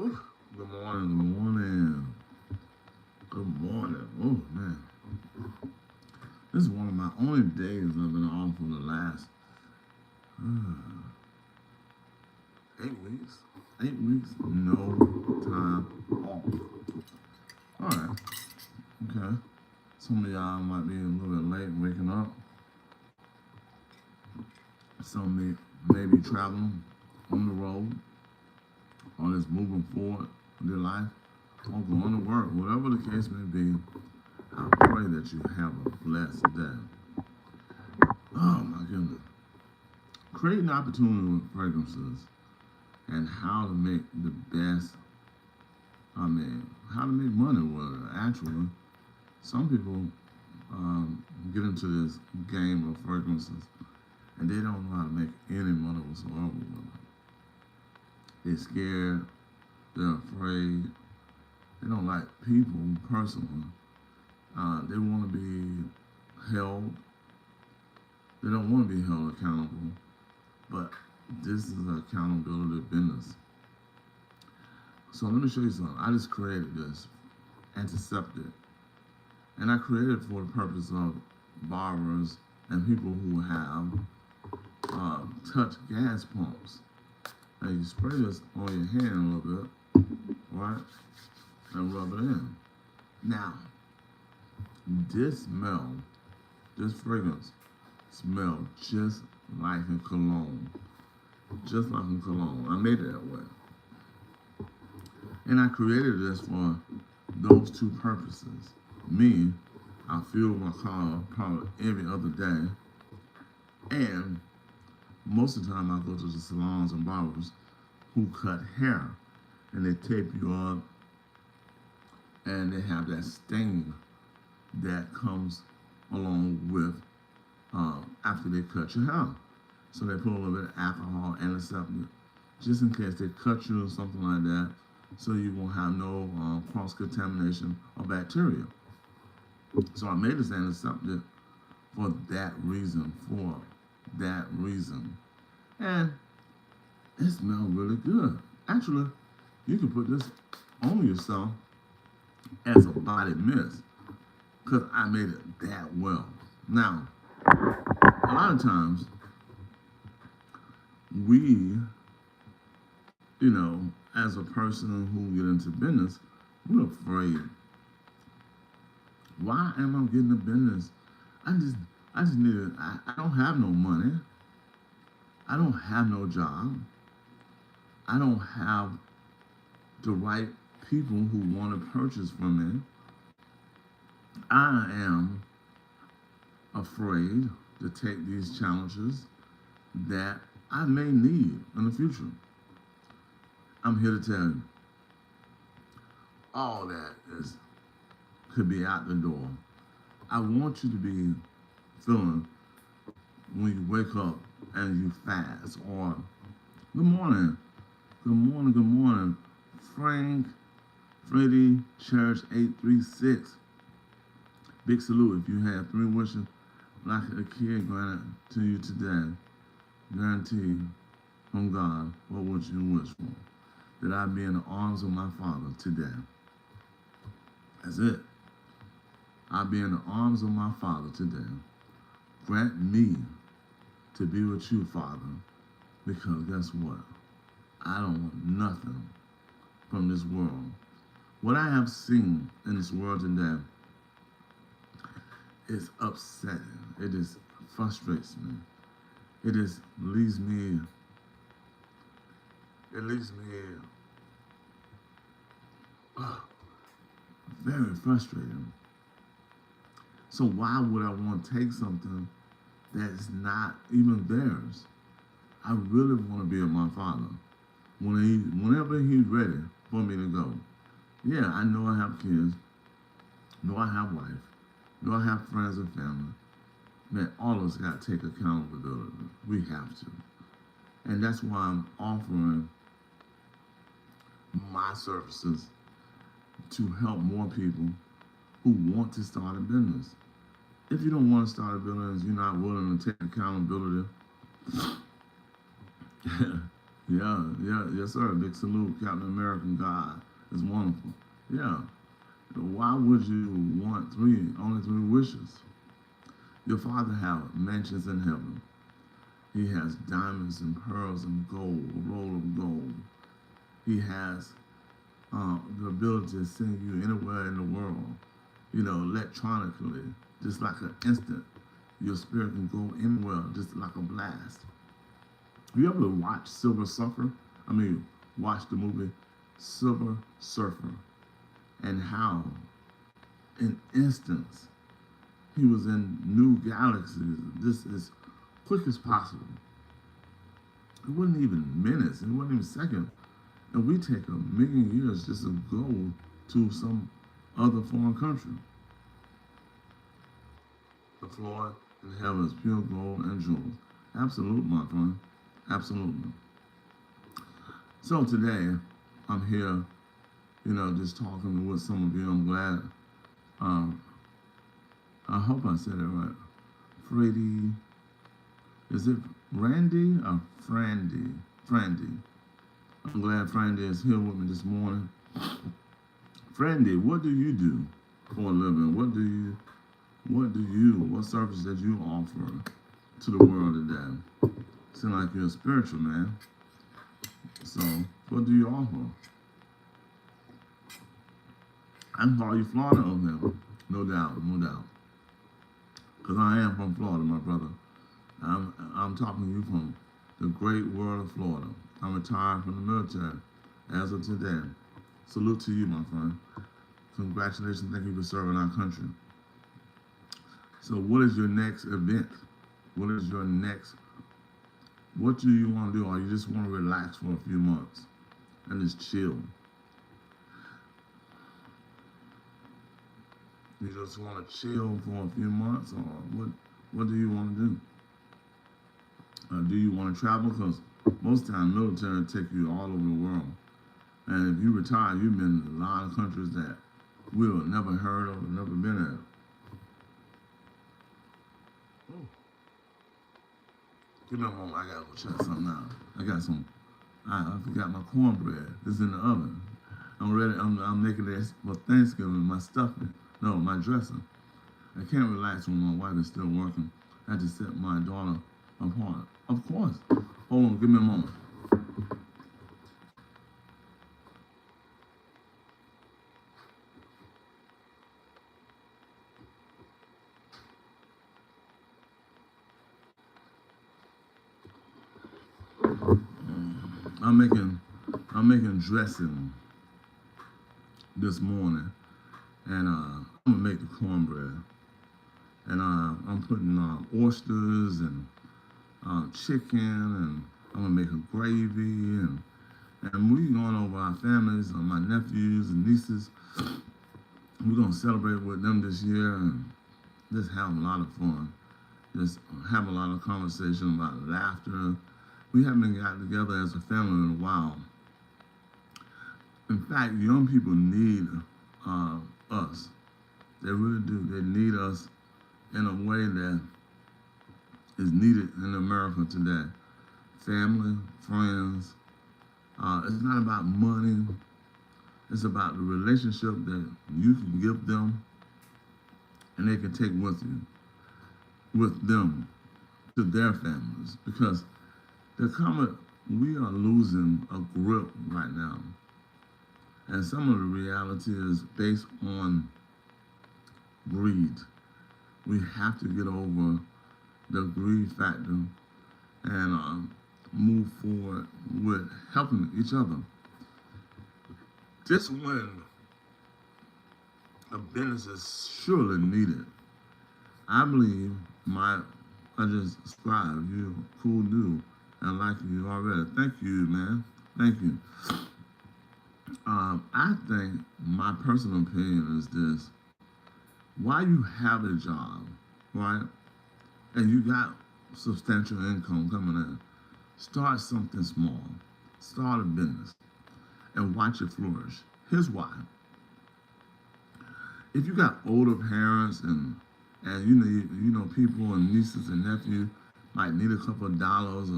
Whew. Good morning, good morning. Good morning. Oh, man. This is one of my only days I've been off for the last 8 weeks. 8 weeks, no time off. All right. Okay. Some of y'all might be a little bit late waking up. Some may be traveling on the road or just moving forward with their life or going to work. Whatever the case may be, I pray that you have a blessed day. Oh my goodness. Creating opportunity with fragrances and how to make the best, how to make money with it. Actually, some people get into this game of fragrances and they don't know how to make any money whatsoever with it. They're scared, they're afraid, they don't like people personally. They want to be held, they don't want to be held accountable, but this is an accountability business. So let me show you something. I just created this antiseptic, and I created it for the purpose of borrowers and people who have touch gas pumps. Now you spray this on your hand a little bit, right, and rub it in. Now, this fragrance smells just like a cologne, just like a cologne. I made it that way. And I created this for those two purposes. Me, I fill my car probably every other day. And most of the time I go to the salons and barbers who cut hair. And they tape you up and they have that stain that comes along with after they cut your hair. So they put a little bit of alcohol, antiseptic, just in case they cut you or something like that, so you won't have no cross-contamination of bacteria. So I made this antiseptic for that reason, And it smells really good. Actually, you can put this on yourself as a body mist, because I made it that well. Now, a lot of times, we, as a person who get into business, we're afraid. Why am I getting a business? I just, I just need it. I don't have no money. I don't have no job. I don't have the right people who want to purchase from me. I am afraid to take these challenges that I may need in the future. I'm here to tell you, all that is could be out the door. I want you to be feeling when you wake up and you fast, or good morning, good morning, Frank, Freddie, Church 836. Big salute if you had 3 wishes like a kid granted to you today. Guaranteed from God, what would you wish for? That I be in the arms of my Father today. That's it. I be in the arms of my Father today. Grant me to be with you, Father, because guess what? I don't want nothing from this world. What I have seen in this world today is upsetting. It just frustrates me. It just leaves me uh, very frustrated. So why would I want to take something that's not even theirs? I really want to be with my Father whenever he's ready for me to go. Yeah, I know I have kids, know I have wife, know I have friends and family. Man, all of us got to take accountability. We have to. And that's why I'm offering my services to help more people who want to start a business. If you don't want to start a business, you're not willing to take accountability, Yeah, yeah, yes, sir. Big salute, Captain American God. It's wonderful. Yeah. Why would you want only three wishes? Your father have mansions in heaven. He has diamonds and pearls and gold, a roll of gold. He has the ability to send you anywhere in the world, electronically, just like an instant. Your spirit can go anywhere, just like a blast. You ever watch Silver Surfer? I mean, watch the movie Silver Surfer and how, in instance, he was in new galaxies just as quick as possible. It wasn't even minutes, it wasn't even seconds. And we take a million years just to go to some other foreign country. The floor in heaven is pure gold and jewels. Absolute, my friend. Absolutely. So today, I'm here, just talking with some of you. I'm glad. Um, I hope I said it right. Frady, is it Randy or Frandy? Frandy. I'm glad Frandy is here with me this morning. Frandy, what do you do for a living? What service that you offer to the world today? Seem like you're a spiritual man. So, what do you offer? I can call you Florida on them. No doubt, no doubt. Because I am from Florida, my brother. I'm talking to you from the great world of Florida. I'm retired from the military as of today. Salute to you, my friend. Congratulations. Thank you for serving our country. So what is your next event? What do you want to do? Or you just want to relax for a few months and just chill? You just want to chill for a few months, or what do you want to do? Do you want to travel? Because most time military take you all over the world. And if you retire, you've been in a lot of countries that we've never heard of, never been at. Oh, give me a moment. I gotta go check something out. I got some. I forgot my cornbread. It's in the oven. I'm ready. I'm making this for Thanksgiving. My stuffing. No, my dressing. I can't relax when my wife is still working. I had to set my daughter apart. Of course. Hold on. Give me a moment. I'm making I'm making dressing this morning, and I'm gonna make the cornbread, and I'm putting oysters and chicken, and I'm gonna make a gravy, and we going over our families, my nephews and nieces. We're gonna celebrate with them this year and just have a lot of fun. Just have a lot of conversation about laughter. We haven't gotten together as a family in a while. In fact, young people need us. They really do. They need us in a way that is needed in America today. Family, friends. It's not about money. It's about the relationship that you can give them and they can take with them to their families. Because we are losing a grip right now. And some of the reality is based on greed. We have to get over the greed factor and move forward with helping each other. Just when a business is surely needed, I believe I just described you, cool dude, and like you already. Thank you, man. Thank you. I think my personal opinion is this: while you have a job, right, and you got substantial income coming in, start something small. Start a business and watch it flourish. Here's why. If you got older parents and people and nieces and nephews might need a couple of dollars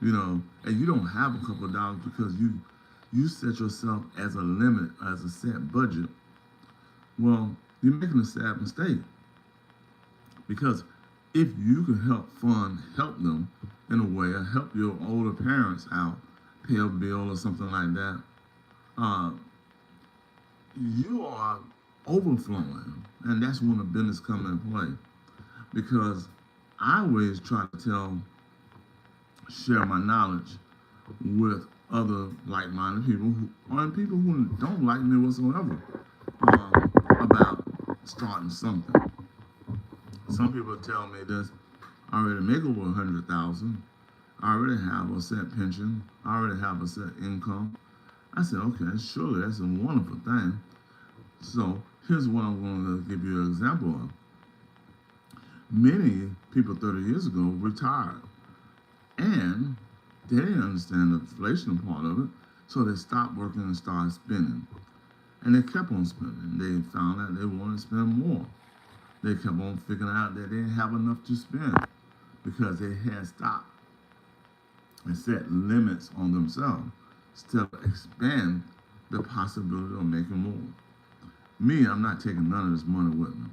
and you don't have a couple of dollars because you set yourself as a limit, as a set budget. Well, you're making a sad mistake because if you can help them in a way, or help your older parents out, pay a bill or something like that, uh, you are overflowing, and that's when the business come in play. Because I always try to share my knowledge with other like-minded people or people who don't like me whatsoever about starting something. Some people tell me this: I already make over 100,000. I already have a set pension. I already have a set income. I said, okay, surely that's a wonderful thing. So here's what I'm going to give you an example of. Many people 30 years ago retired, and they didn't understand the inflation part of it, so they stopped working and started spending. And they kept on spending. They found out they wanted to spend more. They kept on figuring out that they didn't have enough to spend because they had stopped and set limits on themselves instead of expand the possibility of making more. Me, I'm not taking none of this money with me.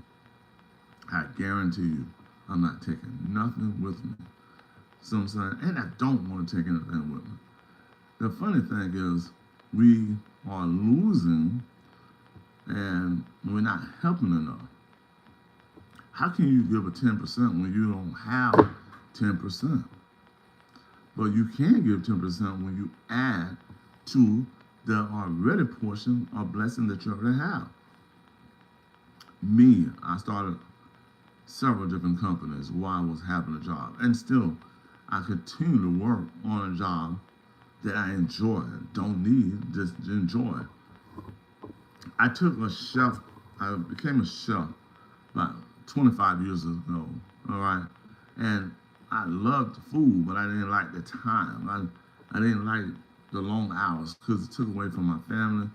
I guarantee you, I'm not taking nothing with me. So I'm saying, and I don't want to take anything with me. The funny thing is, we are losing and we're not helping enough. How can you give a 10% when you don't have 10%? But you can give 10% when you add to the already portion of blessing that you already have. Me, I started several different companies while I was having a job, and still I continue to work on a job that I enjoy, don't need, just enjoy. I became a chef about 25 years ago, all right? And I loved food, but I didn't like the time. I didn't like the long hours because it took away from my family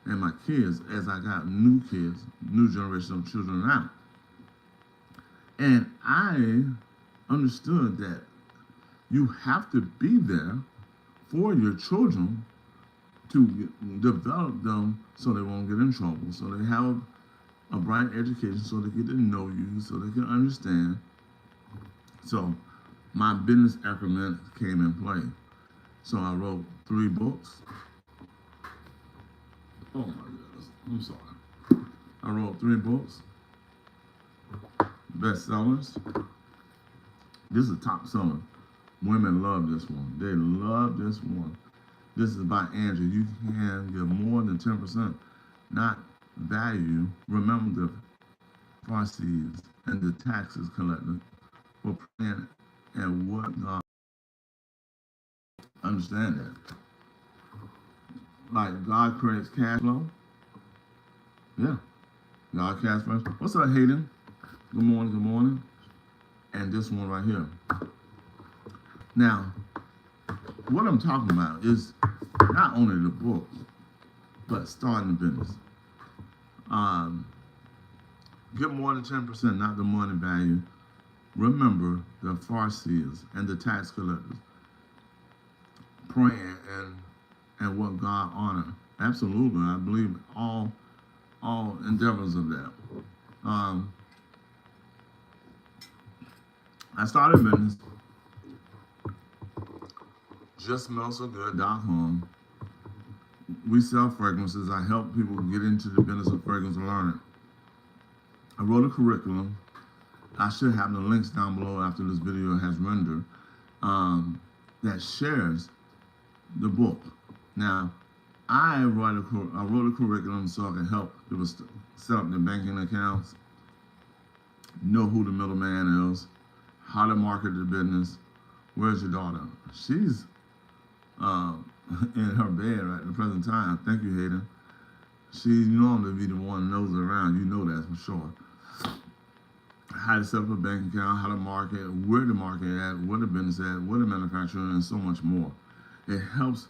and my kids as I got new kids, new generation of children now. And I understood that you have to be there for your children to develop them so they won't get in trouble, so they have a bright education, so they get to know you, so they can understand. So my business acumen came in play. So I wrote 3 books. Oh my goodness, I'm sorry. I wrote 3 books, bestsellers. This is a top seller. Women love this one. They love this one. This is by Andrew. You can give more than 10%, not value. Remember the proceeds and the taxes collected for praying and what God. Understand that. Like God creates cash flow. Yeah. God cash flow. What's up, Hayden? Good morning, good morning. And this one right here. Now, what I'm talking about is not only the book, but starting a business. Get more than 10%, not the money value. Remember the Farseers and the tax collectors praying and what God honor. Absolutely, I believe all endeavors of that. I started a business, justsmellsogood.com. We sell fragrances. I help people get into the business of fragrance and learn it. I wrote a curriculum. I should have the links down below after this video has rendered that shares the book. Now, I wrote a curriculum so I can help people set up their banking accounts, know who the middleman is, how to market the business. Where's your daughter? She's in her bed right at the present time. Thank you, Hayden. She normally be the one knows around. You know that for sure. How to set up a bank account, how to market, where to market at, where the business at, where the manufacturer, and so much more. It helps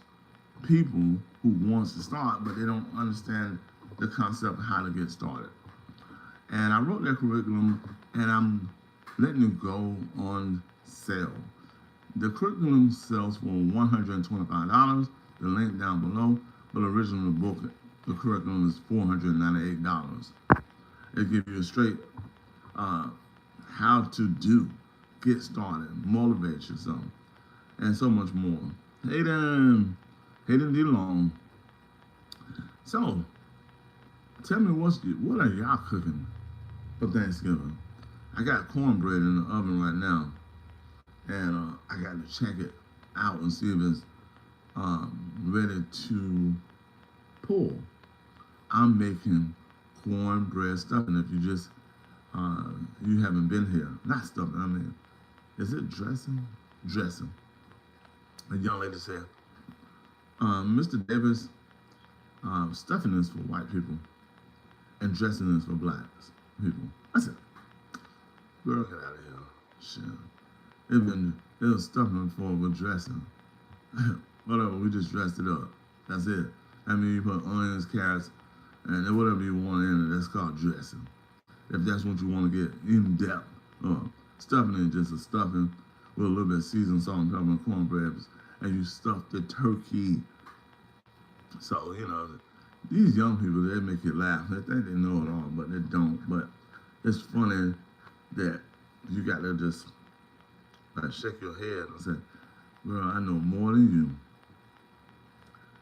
people who wants to start, but they don't understand the concept of how to get started. And I wrote that curriculum, and I'm letting it go on sale. The curriculum sells for $125. The link down below, but original book, the curriculum is $498. It gives you a straight uh, how to do, get started, motivate yourself, and so much more. Hayden, Hayden DeLong. So, tell me what are y'all cooking for Thanksgiving? I got cornbread in the oven right now, and I got to check it out and see if it's ready to pull. I'm making cornbread stuffing. If you just you haven't been here, not stuffing. I mean, is it dressing? Dressing. A young lady said, Mr. Davis, stuffing is for white people and dressing is for black people. I said, girl, get out of here. Shit. It was stuffing for with dressing. Whatever, we just dressed it up. That's it. I mean, you put onions, carrots, and whatever you want in it, that's called dressing. If that's what you want to get in depth. Stuffing is just a stuffing with a little bit of seasoned salt and pepper and cornbread, and you stuff the turkey. So, these young people, they make you laugh. They think they know it all, but they don't. But it's funny that you got to just shake your head and say, girl, I know more than you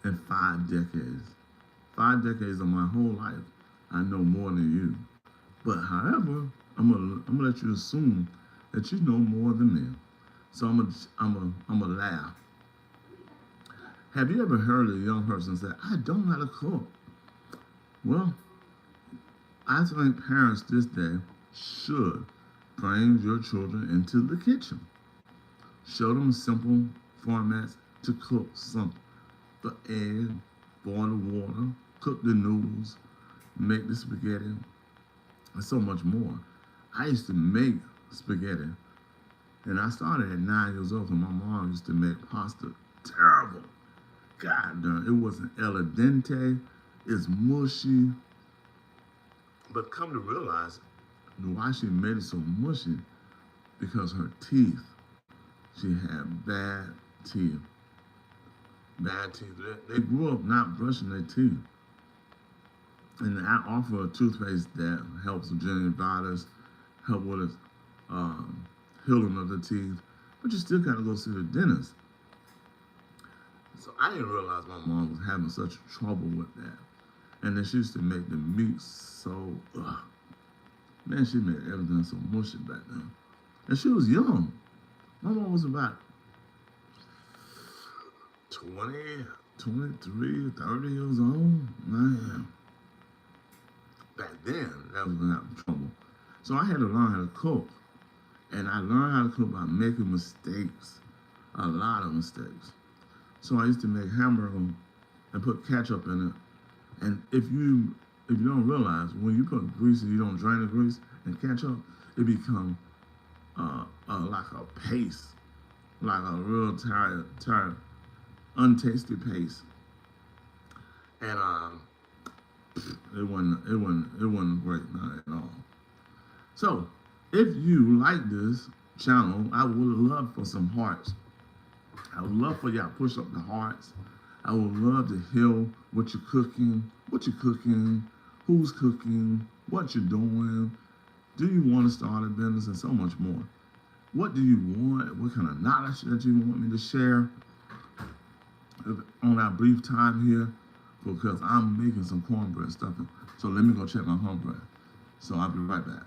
in 5 decades. 5 decades of my whole life, I know more than you. But however, I'm gonna let you assume that you know more than me. So I'm gonna laugh. Have you ever heard a young person say, I don't know how to cook? Well, I think parents this day should bring your children into the kitchen. Show them simple formats to cook something. The egg, boil the water, cook the noodles, make the spaghetti, and so much more. I used to make spaghetti, and I started at 9 years old because my mom used to make pasta. Terrible. God darn, it wasn't al dente, it's mushy. But come to realize why she made it so mushy, because her teeth, she had bad teeth. Bad teeth. They grew up not brushing their teeth. And I offer a toothpaste that helps with gingivitis, help with healing of the teeth, but you still gotta go see the dentist. So I didn't realize my mom was having such trouble with that. And then she used to make the meat so, man, she made everything so mushy back then. And she was young. My mom was about 20, 23, 30 years old. Man, back then, that was when I was in trouble. So I had to learn how to cook. And I learned how to cook by making mistakes, a lot of mistakes. So I used to make hamburger and put ketchup in it. And if you don't realize, when you put grease and you don't drain the grease and ketchup, it becomes like a paste, like a real tired, untasty paste. And it wasn't great, not at all. So if you like this channel, I would love for some hearts. I would love for y'all to push up the hearts. I would love to hear what you're cooking, who's cooking, what you're doing. Do you want to start a business, and so much more. What do you want? What kind of knowledge that you want me to share on our brief time here? Because I'm making some cornbread stuffing. So let me go check my cornbread. So I'll be right back.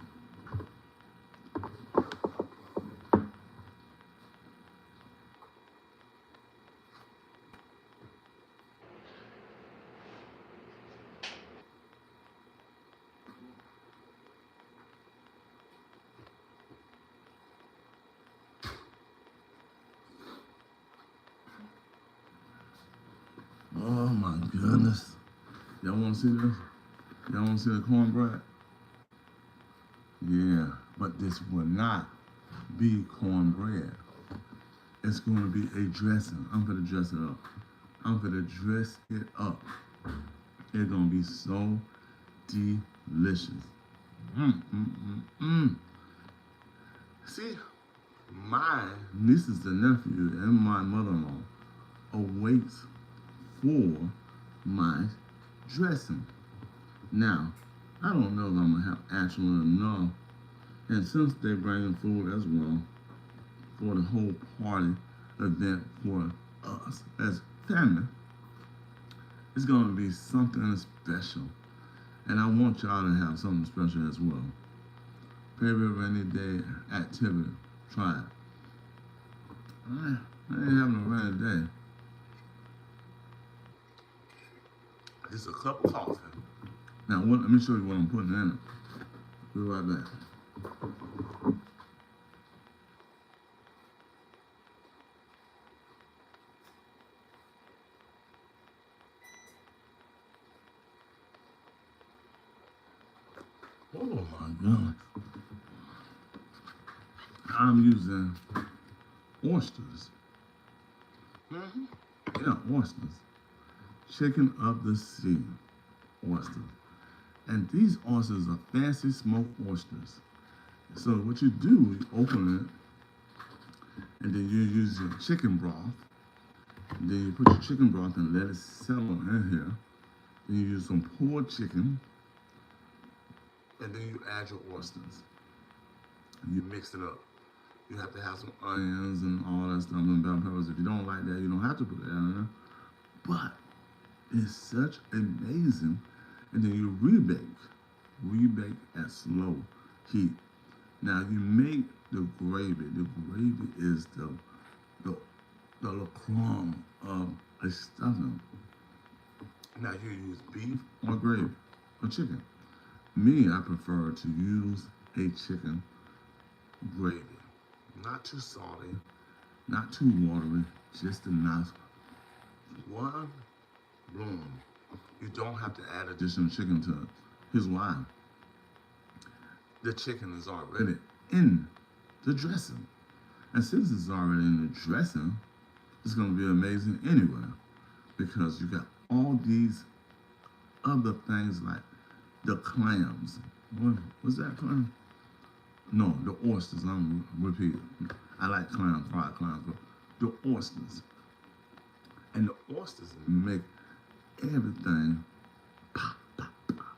Oh my goodness. Y'all want to see this? Y'all want to see the cornbread? Yeah, but this will not be cornbread. It's going to be a dressing. I'm going to dress it up. It's going to be so delicious. See, my nieces and nephew and my mother-in-law awaits for my dressing. Now, I don't know if I'm gonna have actually enough, and since they're bringing food as well for the whole party event for us as family, it's gonna be something special, and I want y'all to have something special as well. Favorite rainy day activity, try it. I ain't having a rainy day. Just a cup of coffee. Now, let me show you what I'm putting in it. Be right back. Oh my God. I'm using oysters. Mm-hmm. Yeah, oysters. Chicken of the sea oysters. And these oysters are fancy smoked oysters. So what you do, you open it, and then you use your chicken broth. And then you put your chicken broth and let it settle in here. Then you use some pulled chicken, and then you add your oysters. You mix it up. You have to have some onions and all that stuff and bell peppers. If you don't like that, you don't have to put that in there. But it's such amazing. And then you rebake at slow heat. Now you make the gravy. The gravy is the little crumb of a stuffing. Now you use beef or gravy or chicken. Me, I prefer to use a chicken gravy. Not too salty, not too watery, just enough. One, boom. You don't have to add additional chicken to it. Here's why. The chicken is already in the dressing. And since it's already in the dressing, it's going to be amazing anyway. Because you got all these other things like the clams. What's that clam? No, the oysters. I'm repeating. I like clams, fried clams, but the oysters. And the oysters make everything pop, pop, pop.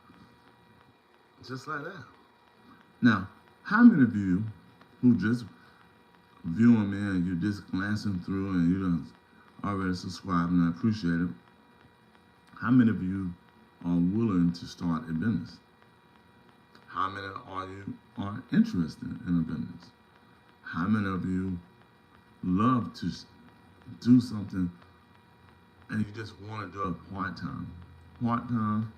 Just like that. Now, how many of you who just viewing me and you just glancing through and you done already subscribed and I appreciate it, how many of you are willing to start a business? How many are you are interested in a business? How many of you love to do something and you just want to do it part-time? Part-time,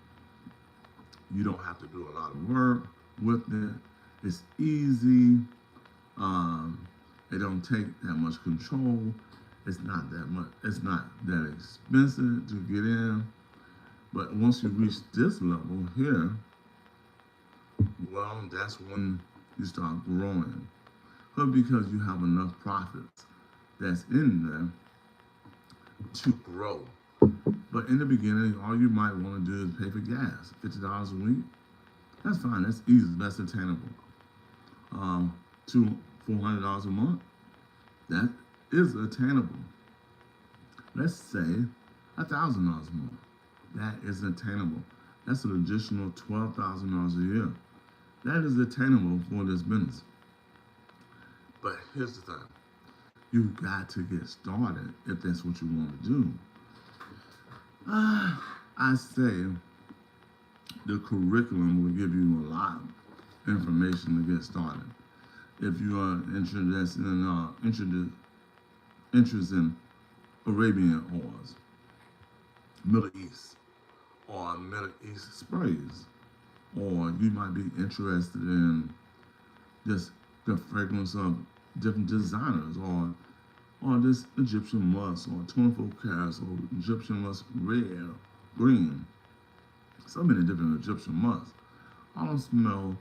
you don't have to do a lot of work with it. It's easy. It don't take that much control. It's not that much. It's not that expensive to get in. But once you reach this level here, well, that's when you start growing. But because you have enough profits that's in there to grow. But in the beginning, all you might want to do is pay for gas, $50 a week. That's fine. That's easy. That's attainable. $400 a month. That is attainable. Let's say $1,000 a month. That is attainable. That's an additional $12,000 a year. That is attainable for this business. But here's the thing. You've got to get started if that's what you want to do. I say the curriculum will give you a lot of information to get started. If you are interested in Arabian oils, Middle East, or Middle East sprays, or you might be interested in just the fragrance of different designers, or this Egyptian musk, or 24 carats, or Egyptian musk red, green. So many different Egyptian musks. All smell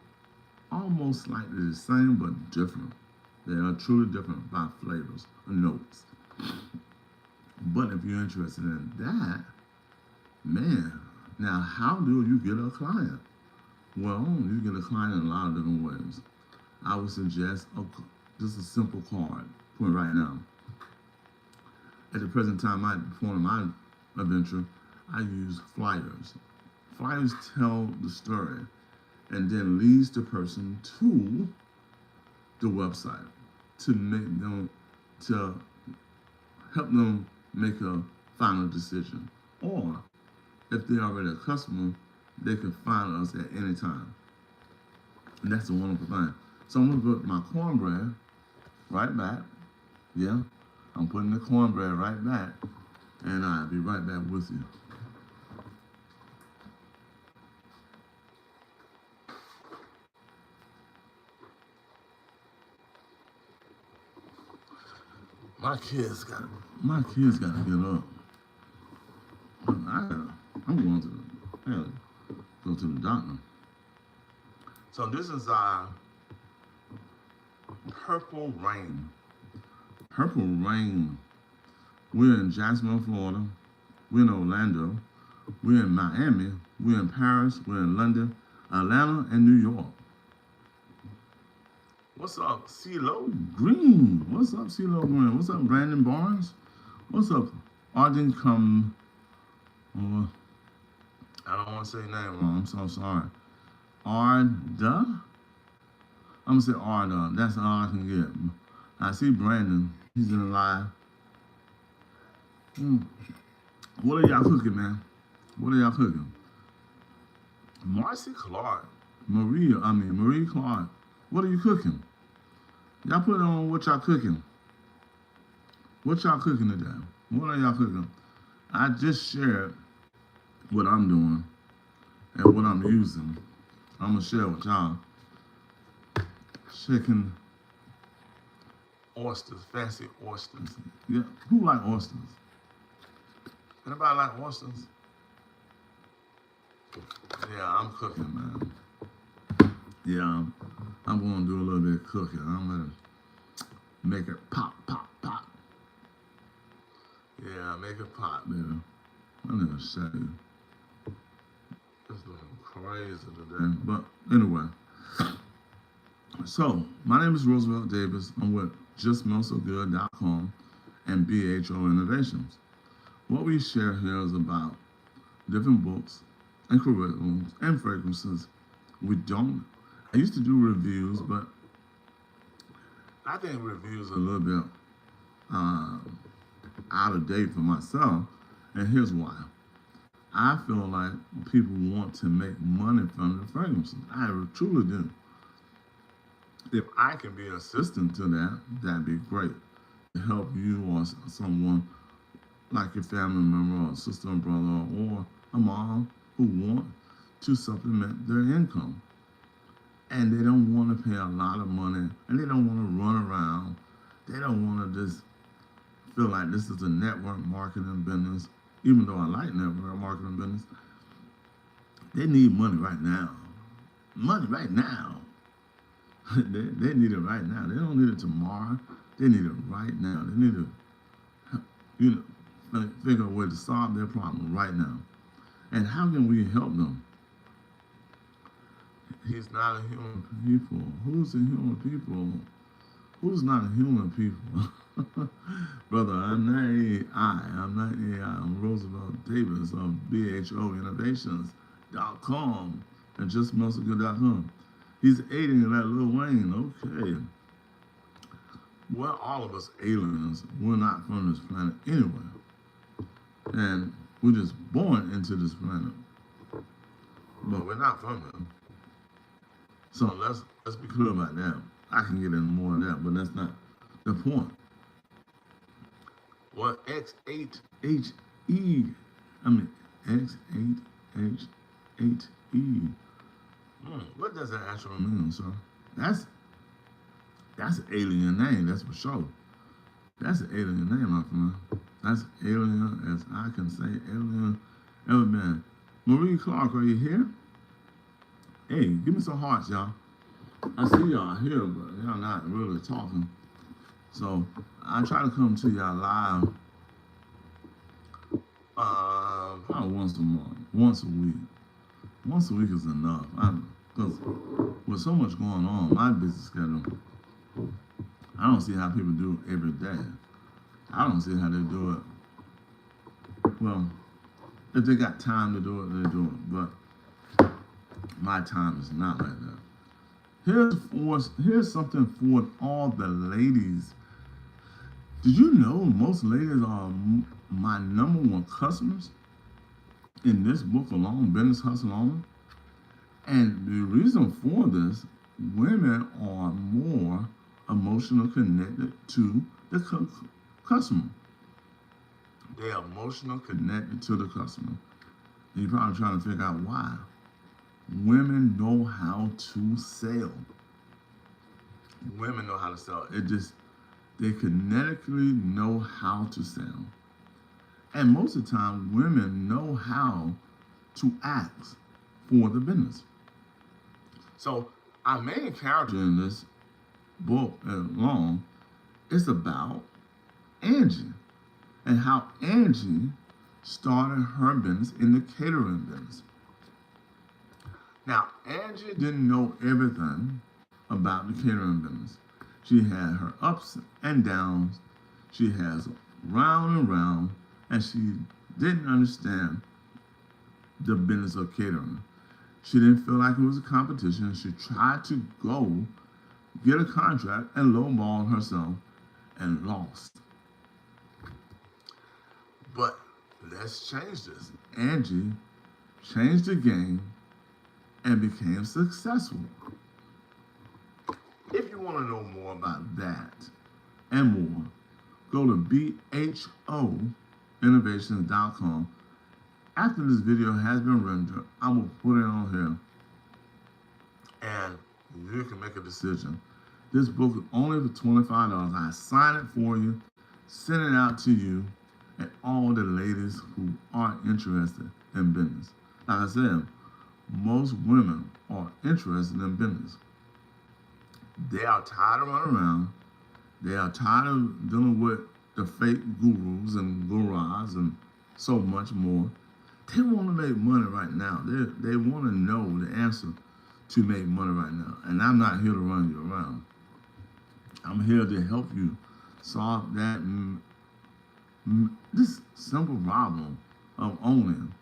almost slightly the same, but different. They are truly different by flavors or notes. But if you're interested in that, man, now how do you get a client? Well, you get a client in a lot of different ways. I would suggest Just a simple card for right now. At the present time, for my adventure, I use flyers. Flyers tell the story and then leads the person to the website to make them to help them make a final decision. Or if they're already a customer, they can find us at any time. And that's a wonderful thing. So I'm gonna put my cornbread right back. Yeah, I'm putting the cornbread right back, and I'll be right back with you. My kids got my kids got to get up. I'm going to go to the doctor. So this is our purple rain. Purple rain. We're in Jacksonville, Florida. We're in Orlando. We're in Miami. We're in Paris. We're in London, Atlanta, and New York. What's up, CeeLo Green? What's up, CeeLo Green? What's up, Brandon Barnes? What's up, Arden Come? Oh, I don't want to say your name wrong. I'm so sorry. Arda? I'm gonna say Arda. That's all I can get. I see Brandon. He's in the live. What are y'all cooking, man? What are y'all cooking? Marcy Clark. Marie Clark. What are you cooking? Y'all put on what y'all cooking. What y'all cooking today? What are y'all cooking? I just shared what I'm doing and what I'm using. I'm gonna share with y'all. Chicken, oysters, fancy oysters. Yeah, who like oysters? Anybody like oysters? Yeah, I'm cooking, man. Yeah, I'm gonna do a little bit of cooking. I'm gonna make it pop, pop, pop. Yeah, make it pop, baby. I'm gonna show you. It's looking crazy today. But anyway, so my name is Roosevelt Davis. I'm with JustSmellSoGood.com and BHO Innovations. What we share here is about different books and curriculums and fragrances. I used to do reviews, but I think reviews are a little bit out of date for myself. And here's why. I feel like people want to make money from the fragrances. I truly do. If I can be an assistant to that, that'd be great. To help you or someone like your family member or sister or brother or a mom who want to supplement their income. And they don't want to pay a lot of money and they don't want to run around. They don't want to just feel like this is a network marketing business, even though I like network marketing business. They need money right now. Money right now. they need it right now. They don't need it tomorrow. They need it right now. They need to, figure a way to solve their problem right now. And how can we help them? He's not a human people. Who's a human people? Who's not a human people? Brother, I'm not AI. I'm not AI. I'm Roosevelt Davis of BHOinnovations.com and JustSmellSoGood.com. He's aiding in that Lil Wayne. Okay. We're all of us aliens. We're not from this planet anyway. And we're just born into this planet. But we're not from it. So let's be clear about that. I can get into more of that, but that's not the point. Well, X8HE, X8H8E. What does that actually mean, sir? That's an alien name, that's for sure. That's an alien name, my friend. That's alien as I can say alien ever been. Marie Clark, are you here? Hey, give me some hearts, y'all. I see y'all here, but y'all not really talking. So I try to come to y'all live probably once a month, once a week. Once a week is enough. Because with so much going on, my business schedule, I don't see how people do it every day. I don't see how they do it. Well, if they got time to do it, they do it. But my time is not like that. Here's something for all the ladies. Did you know most ladies are my number one customers in this book alone, Business Hustle Owner? And the reason for this, women are more emotional connected to the customer. They are emotional connected to the customer. And you're probably trying to figure out why. Women know how to sell. Women know how to sell. They kinetically know how to sell. And most of the time, women know how to ask for the business. So our main character in this book long is about Angie and how Angie started her business in the catering business. Now, Angie didn't know everything about the catering business. She had her ups and downs. She has round and round, and she didn't understand the business of catering. She didn't feel like it was a competition. She tried to go get a contract and lowballed herself and lost. But let's change this. Angie changed the game and became successful. If you want to know more about that and more, go to bhoinnovations.com. After this video has been rendered, I will put it on here and you can make a decision. This book is only for $25. I sign it for you, send it out to you and all the ladies who are interested in business. Like I said, most women are interested in business. They are tired of running around. They are tired of dealing with the fake gurus and gurus and so much more. They want to make money right now. They want to know the answer to make money right now. And I'm not here to run you around. I'm here to help you solve that this simple problem of owning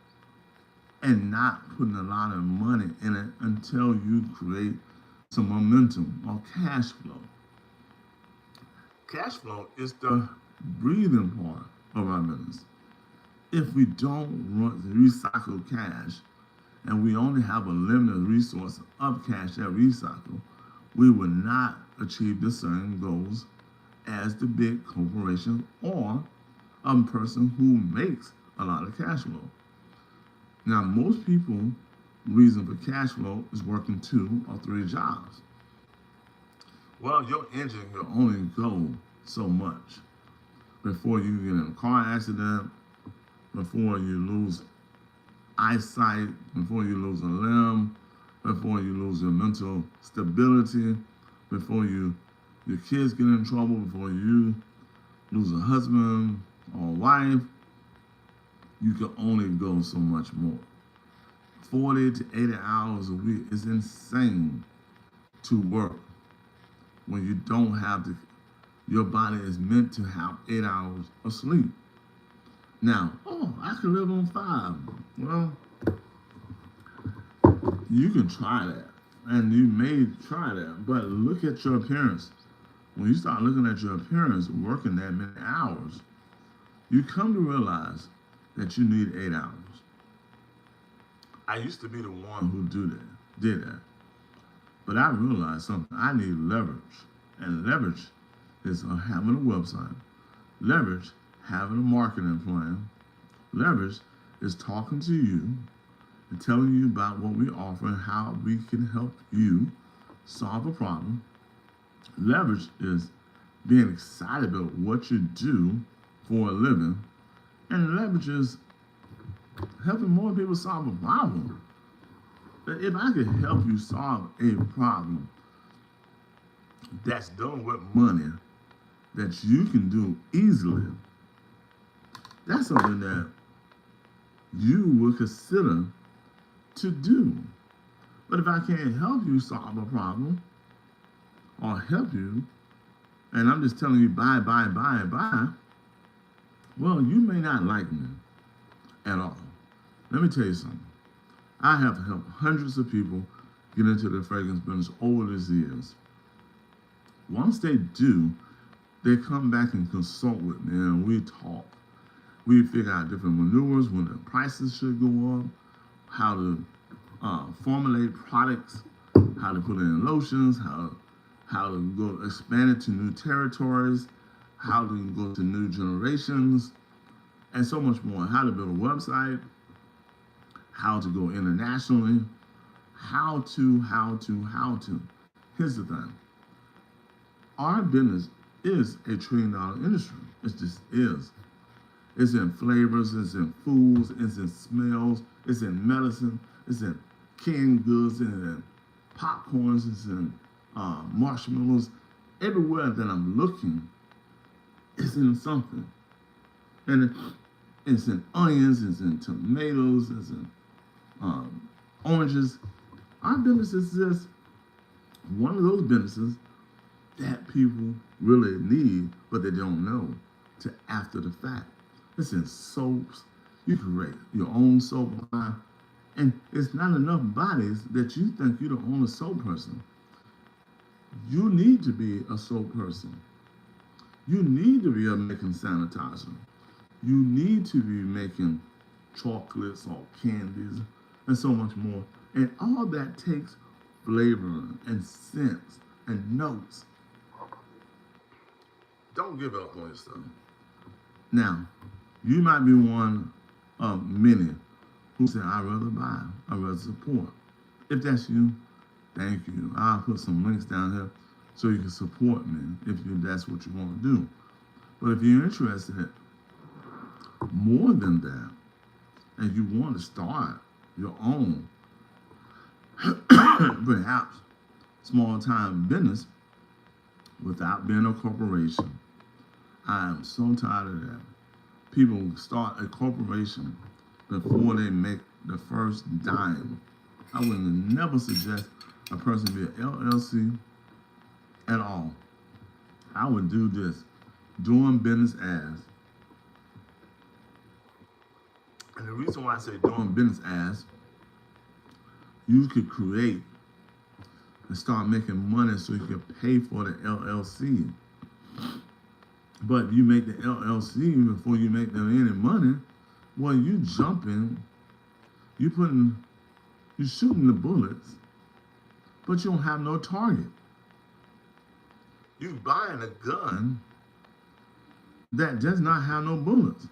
and not putting a lot of money in it until you create some momentum or cash flow. Cash flow is the breathing part of our business. If we don't recycle cash and we only have a limited resource of cash that recycle, we will not achieve the same goals as the big corporation or a person who makes a lot of cash flow. Now, most people, reason for cash flow is working 2 or 3 jobs. Well, your engine can only go so much before you get in a car accident, before you lose eyesight, before you lose a limb, before you lose your mental stability, before your kids get in trouble, before you lose a husband or a wife. You can only go so much more. 40 to 80 hours a week is insane to work when you don't have your body is meant to have 8 hours of sleep. Now, I can live on 5. Well, you can try that, and you may try that, but look at your appearance. When you start looking at your appearance working that many hours, you come to realize that you need 8 hours. I used to be the one who did that. But I realized something. I need leverage. And leverage is having a website. Leverage, having a marketing plan. Leverage is talking to you and telling you about what we offer and how we can help you solve a problem. Leverage is being excited about what you do for a living. And leverage is helping more people solve a problem. But if I could help you solve a problem that's done with money that you can do easily, that's something that you would consider to do. But if I can't help you solve a problem or help you and I'm just telling you buy, buy, buy, buy, well, you may not like me at all. Let me tell you something. I have helped hundreds of people get into the fragrance business over these years. Once they do, they come back and consult with me and we talk. We figure out different maneuvers when the prices should go up, how to formulate products, how to put in lotions, how to go expand it to new territories, how to go to new generations, and so much more. How to build a website, how to go internationally, how to. Here's the thing. Our business is a $1 trillion industry. It just is. It's in flavors, it's in foods, it's in smells, it's in medicine, it's in canned goods, it's in popcorns, it's in marshmallows. Everywhere that I'm looking, it's in something. And it's in onions, it's in tomatoes, it's in oranges. Our business is just one of those businesses that people really need, but they don't know till after the fact. It's in soaps. You can create your own soap line. And it's not enough bodies that you think you're the only soap person. You need to be a soap person. You need to be making sanitizer. You need to be making chocolates or candies and so much more. And all that takes flavor and scents and notes. Don't give up on yourself. Now, you might be one of many who say, I'd rather buy, I'd rather support. If that's you, thank you. I'll put some links down here so you can support me if that's what you want to do. But if you're interested more than that, and you want to start your own, perhaps small time business without being a corporation, I am so tired of that. People start a corporation before they make the first dime. I would never suggest a person be an LLC at all. I would do this, doing business as. And the reason why I say doing business as, you could create and start making money so you can pay for the LLC. But you make the LLC before you make them any money, well, you jumping, you shooting the bullets, but you don't have no target. You buying a gun that does not have no bullets.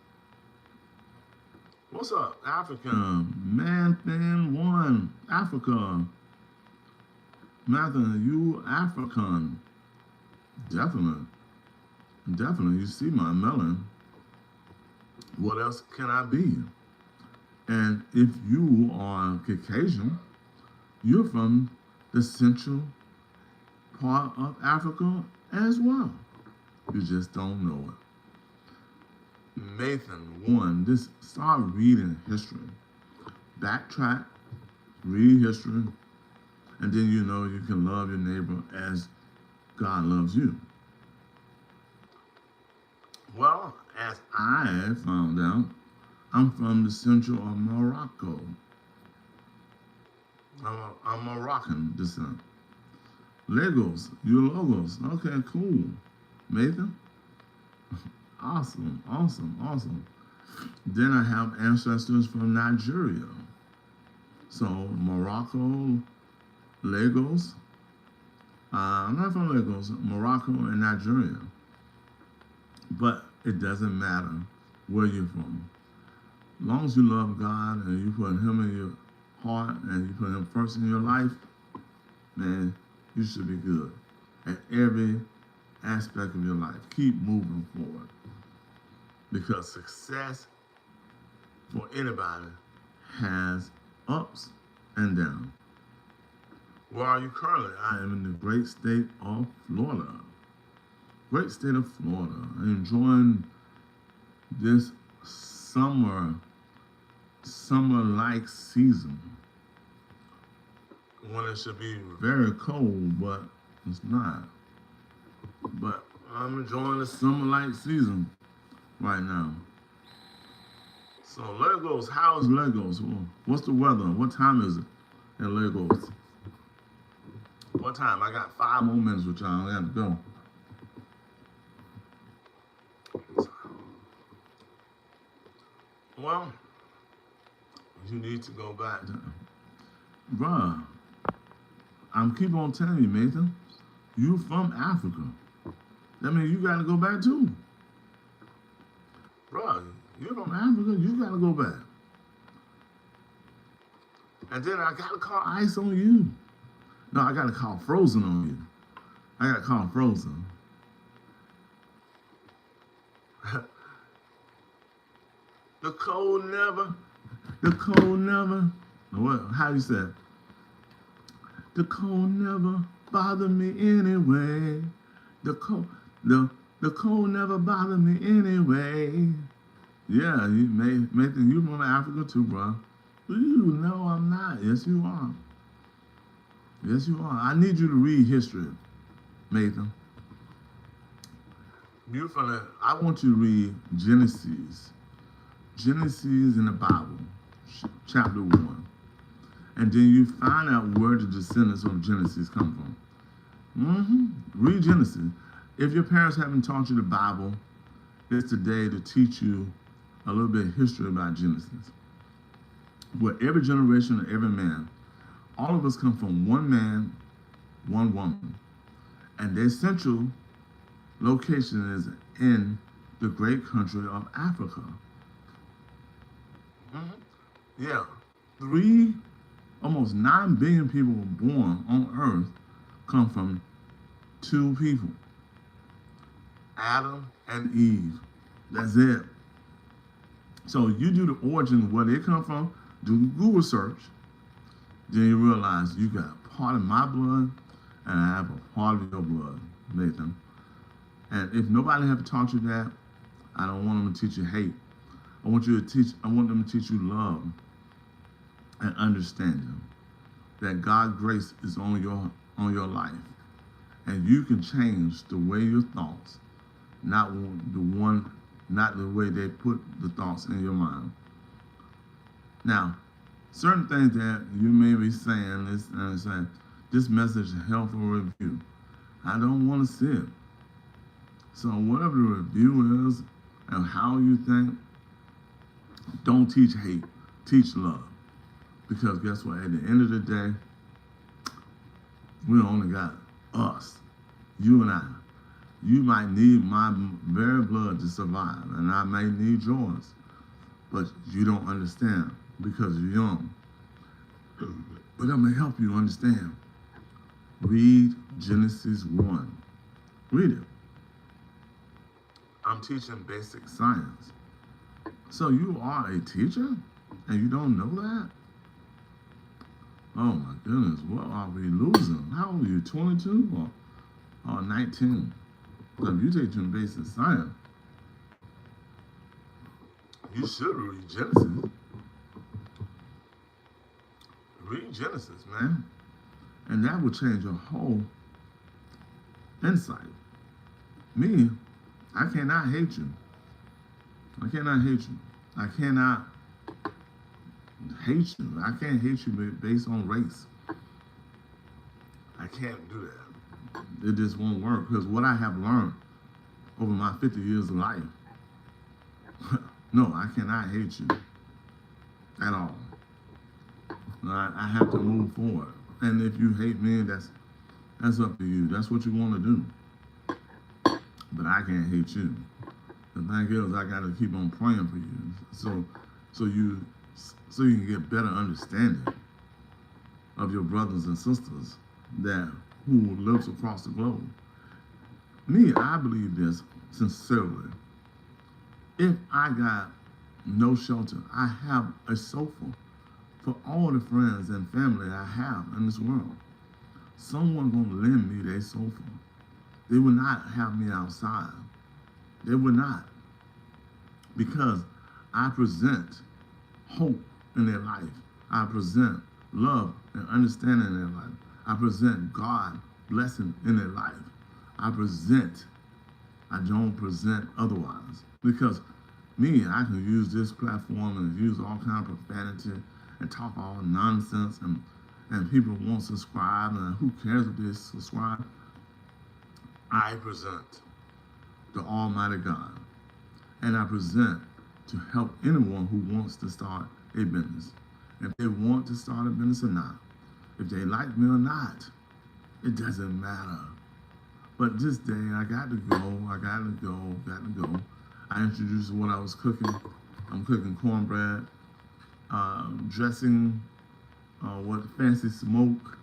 What's up, Africa? Man thing one, Africa. Matthew, you African. Definitely. You see my melon. What else can I be? And if you are Caucasian, you're from the central part of Africa as well. You just don't know it. Nathan, one, just start reading history. Backtrack, read history, and then you know you can love your neighbor as God loves you. Well, as I found out, I'm from the central of Morocco. I'm Moroccan descent. Legos, you logos. Okay, cool. Nathan? Awesome. Then I have ancestors from Nigeria. So Morocco, Lagos. I'm not from Lagos, Morocco and Nigeria. But it doesn't matter where you're from. As long as you love God and you put Him in your heart and you put Him first in your life, man, you should be good at every aspect of your life. Keep moving forward. Because success for anybody has ups and downs. Where are you currently? I am in the great state of Florida. Great state of Florida. I'm enjoying this summer-like season. When it should be very cold, but it's not. But I'm enjoying the summer light season right now. So Legos, how's Legos? What's the weather? What time is it at Legos? What time? I got 5 more minutes with y'all. I got to go. Well, you need to go back. Bruh, I'm keep on telling you, Nathan, you from Africa. That means you got to go back too. Bruh, you're from Africa, you got to go back. And then I got to call ice on you. No, I got to call frozen on you. I got to call frozen. The cold never, what, how you say? The cold never bothered me anyway. The cold never bothered me anyway. Yeah, Nathan, you from Africa too, bro. You know I'm not. Yes, you are. Yes, you are. I need you to read history, Nathan. I want you to read Genesis. Genesis in the Bible, chapter 1. And then you find out where the descendants of Genesis come from. Read Genesis. If your parents haven't taught you the Bible, it's today to teach you a little bit of history about Genesis. Where every generation of every man, all of us come from one man, one woman. And their central location is in the great country of Africa. Yeah. Almost 9 billion people born on earth come from 2 people. Adam and Eve. That's it. So you do the origin of where they come from, do Google search, then you realize you got part of my blood and I have a part of your blood, Nathan. And if nobody have taught you that, I don't want them to teach you hate. I want them to teach you love and understanding that God's grace is on your life. And you can change the way your thoughts, not the way they put the thoughts in your mind. Now, certain things that you may be saying is saying, this message is helpful review. I don't want to see it. So whatever the review is and how you think, don't teach hate, teach love. Because guess what? At the end of the day, we only got us, you and I. You might need my very blood to survive, and I may need yours. But you don't understand because you're young. But I'm going to help you understand. Read Genesis 1. Read it. I'm teaching basic science. So you are a teacher and you don't know that? Oh my goodness, what are we losing? How old are you, 22 or 19? Because if you teaching basic science, you should read Genesis. Read Genesis, man. And that will change your whole insight. Me, I cannot hate you. I cannot hate you. I cannot hate you. I can't hate you based on race. I can't do that. It just won't work because what I have learned over my 50 years of life, no, I cannot hate you at all. I have to move forward. And if you hate me, that's up to you. That's what you want to do. But I can't hate you. The thing is, I got to keep on praying for you, so you can get better understanding of your brothers and sisters who lives across the globe. Me, I believe this sincerely. If I got no shelter, I have a sofa for all the friends and family I have in this world. Someone gonna lend me their sofa. They will not have me outside. They will not. Because I present hope in their life. I present love and understanding in their life. I present God blessing in their life. I present I don't present otherwise. Because me, I can use this platform and use all kind of profanity and talk all nonsense, and people won't subscribe, and who cares if they subscribe? I present the Almighty God, and I present to help anyone who wants to start a business. If they want to start a business or not, if they like me or not, it doesn't matter. But this day, I got to go. I introduced what I was cooking. I'm cooking cornbread, dressing, what fancy smoke,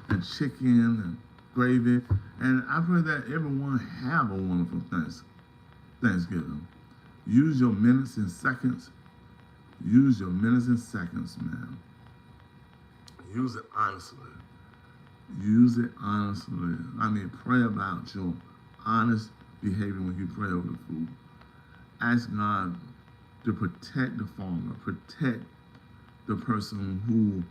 and chicken and gravy. And I pray that everyone have a wonderful Thanksgiving. Use your minutes and seconds. Use your minutes and seconds, man. Use it honestly. Use it honestly. I mean, pray about your honest behavior when you pray over the food. Ask God to protect the farmer, protect the person who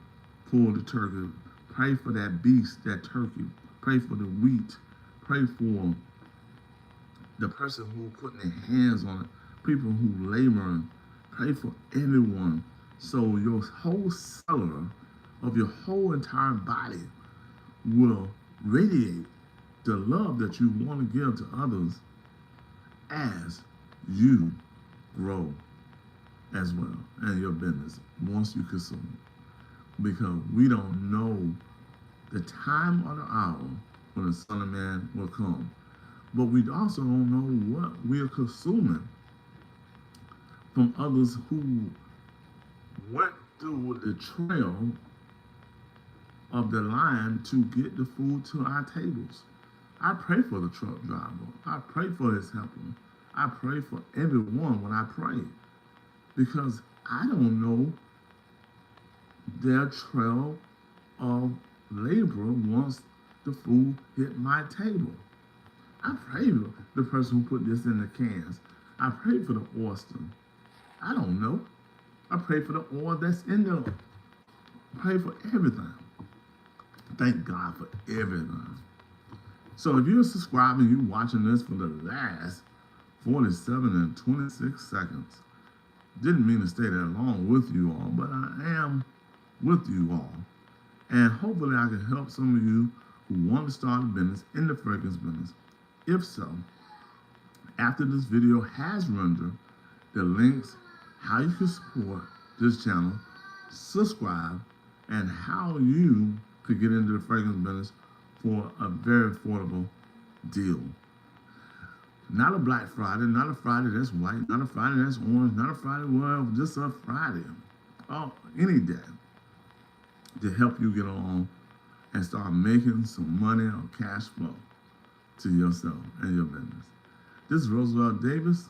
pulled the turkey. Pray for that beast, that turkey. Pray for the wheat. Pray for the person who put their hands on it, people who labor. Pray for everyone. So your whole cellular of your whole entire body will radiate the love that you want to give to others as you grow as well in your business once you consume. Because we don't know the time or the hour when the Son of Man will come. But we also don't know what we are consuming from others who went through the trail of the line to get the food to our tables. I pray for the truck driver. I pray for his helper. I pray for everyone when I pray, because I don't know their trail of labor once the food hit my table. I pray for the person who put this in the cans. I pray for the oyster. I don't know. I pray for the oil that's in there. Pray for everything. Thank God for everything. So if you're subscribing, you're watching this for the last 47 and 26 seconds. Didn't mean to stay that long with you all, but I am with you all. And hopefully I can help some of you who want to start a business in the fragrance business. If so, after this video has rendered, the links, how you can support this channel, subscribe, and how you could get into the fragrance business for a very affordable deal. Not a Black Friday, not a Friday that's white, not a Friday that's orange, not a Friday, well, just a Friday. Oh, any day to help you get on and start making some money or cash flow to yourself and your business. This is Roosevelt Davis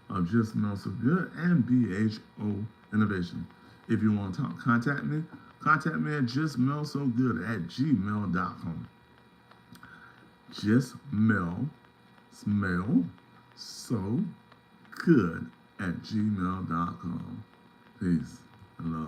of Just Smell So Good and BHO Innovation. If you want to contact me at justsmellsogood@gmail.com. Just smell so good@gmail.com. Peace and love.